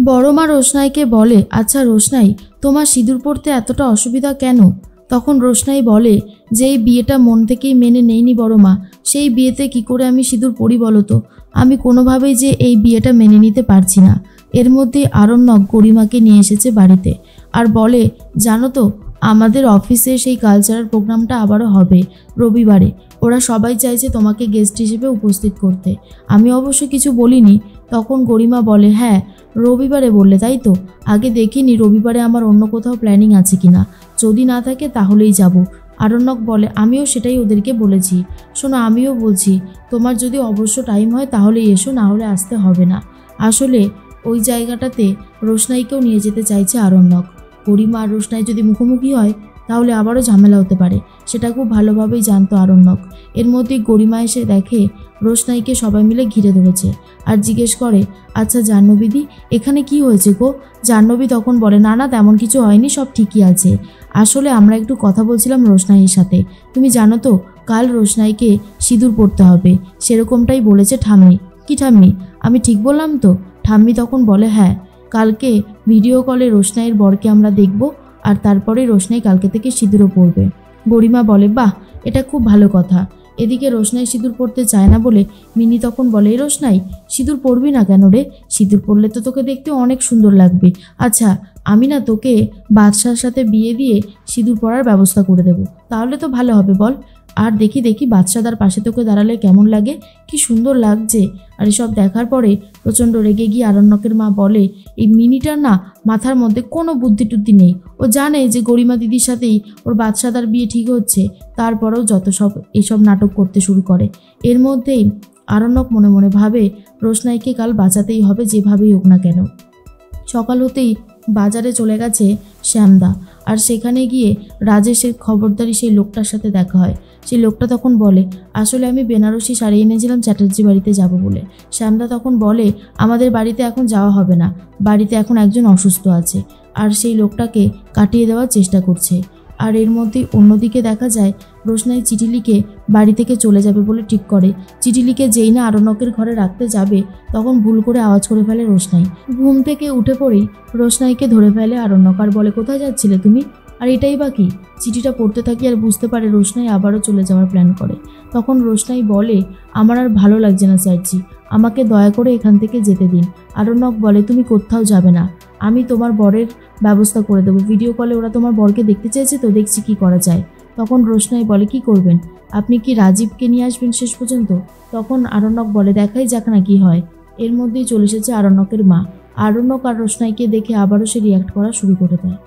বড় মা রোশনাইকে বলে, আচ্ছা রোশনাই, তোমার সিঁদুর পরতে এতটা অসুবিধা কেন? তখন রোশনাই বলে যে এই বিয়েটা মন থেকেই মেনে নেইনি বড় মা, সেই বিয়েতে কি করে আমি সিঁদুর পরি বলো তো? আমি কোনোভাবেই যে এই বিয়েটা মেনে নিতে পারছি না। এর মধ্যে আরণ্যক গরিমাকে নিয়ে এসেছে বাড়িতে আর বলে, জানো তো আমাদের অফিসে সেই কালচারাল প্রোগ্রামটা আবারও হবে রবিবারে। ওরা সবাই চাইছে তোমাকে গেস্ট হিসেবে উপস্থিত করতে। আমি অবশ্য কিছু বলিনি। তখন গরিমা বলে, হ্যাঁ রবিবারে বললে তাই তো, আগে দেখিনি রবিবারে আমার অন্য কোথাও প্ল্যানিং আছে কিনা, যদি না থাকে তাহলেই যাব। আরণ্যক বলে, আমিও সেটাই ওদেরকে বলেছি। শোনো, আমিও বলছি তোমার যদি অবশ্য টাইম হয় তাহলেই এসো, না হলে আসতে হবে না। আসলে ওই জায়গাটাতে রোশনাইকেও নিয়ে যেতে চাইছে আরণ্যক। গরিমা আর রোশনাই যদি মুখোমুখি হয় তাহলে আবারও ঝামেলা হতে পারে, সেটা খুব ভালোভাবেই জানতো আরণ্যক। এর মধ্যেই গরিমা এসে দেখে রোশনাইকে সবাই মিলে ঘিরে ধরেছে আর জিজ্ঞেস করে, আচ্ছা জাহ্নবীদি, এখানে কি হয়েছে গো? জাহ্নবী তখন বলে, না না তেমন কিছু হয়নি, সব ঠিকই আছে। আসলে আমরা একটু কথা বলছিলাম রোশনাইয়ের সাথে। তুমি জানো তো কাল রোশনাইকে সিঁদুর পরতে হবে, সেরকমটাই বলেছে ঠাম্মি। কি ঠাম্মি, আমি ঠিক বললাম তো? ঠাম্মি তখন বলে, হ্যাঁ, কালকে ভিডিও কলে রোশনাইয়ের বরকে আমরা দেখব আর তারপরে রোশনাই কালকে থেকে সিঁদুরও পরবে। গরিমা বলে, বাহ, এটা খুব ভালো কথা। এদিকে রোশনাই সিঁদুর পরতে চায় না বলে মিনি তখন বলে, রোশনাই সিঁদুর পরবি না কেন রে? সিঁদুর পরলে তো তোকে দেখতে অনেক সুন্দর লাগবে। আচ্ছা আমি না তোকে বাদশার সাথে বিয়ে দিয়ে সিঁদুর পরার ব্যবস্থা করে দেব, তাহলে তো ভালো হবে বল। আর দেখি বাদশাদার পাশে তোকে দাঁড়ালে কেমন লাগে, কি সুন্দর লাগছে। আর এসব দেখার পরে প্রচণ্ড রেগে গিয়ে আরণ্যকের মা বলে, এই মিনিটার না মাথার মধ্যে কোনো বুদ্ধি টুদ্ধি নেই। ও জানে যে গরিমা দিদির সাথেই ওর বাদশাদার বিয়ে ঠিক হচ্ছে, তারপরেও যত সব এইসব নাটক করতে শুরু করে। এর মধ্যেই আরণ্যক মনে মনে ভাবে, রোশনাইকে কাল বাঁচাতেই হবে যেভাবেই হোক না কেন। সকাল হতেই বাজারে চলে গেছে শ্যামদা, আর সেখানে গিয়ে রাজেশের খবরদারি সেই লোকটার সাথে দেখা হয়। সেই লোকটা তখন বলে, আসলে আমি বেনারসি শাড়ি এনেছিলাম চ্যাটার্জি বাড়িতে যাব বলে। শ্যামদা তখন বলে, আমাদের বাড়িতে এখন যাওয়া হবে না, বাড়িতে এখন একজন অসুস্থ আছে, আর সেই লোকটাকে কাটিয়ে দেওয়ার চেষ্টা করছে। আর এর মধ্যেই অন্যদিকে দেখা যায় রোশনাই চিঠি লিখে বাড়ি থেকে চলে যাবে বলে ঠিক করে। চিঠি লিখে যেই না আরণ্যকের ঘরে রাখতে যাবে তখন ভুল করে আওয়াজ করে ফেলে রোশনাই। ঘুম থেকে উঠে পড়েই রোশনাইকে ধরে ফেলে আরণ্যক আর বলে, কোথায় যাচ্ছিলে তুমি? আর এটাই বা কি? চিঠিটা পড়তে থাকি আর বুঝতে পারে রোশনাই আবারও চলে যাওয়ার প্ল্যান করে। তখন রোশনাই বলে, আমার আর ভালো লাগছে না স্যারজি, আমাকে দয়া করে এখান থেকে যেতে দিন। আরণ্যক বলে, তুমি কোথাও যাবে না, আমি তোমার বরের ব্যবস্থা করে দেবো। ভিডিও কলে ওরা তোমার বরকে দেখতে চেয়েছে তো, দেখছি কি করা যায়। তখন রোশনাই বলে, কি করবেন আপনি? কি রাজীবকে নিয়ে আসবেন শেষ পর্যন্ত? তখন আরণ্যক বলে, দেখাই যাক না কি হয়। এর মধ্যেই চলে এসেছে আরণ্যকের মা। আরণ্যক আর রোশনাইকে দেখে আবারও সে রিয়াক্ট করা শুরু করে দেয়।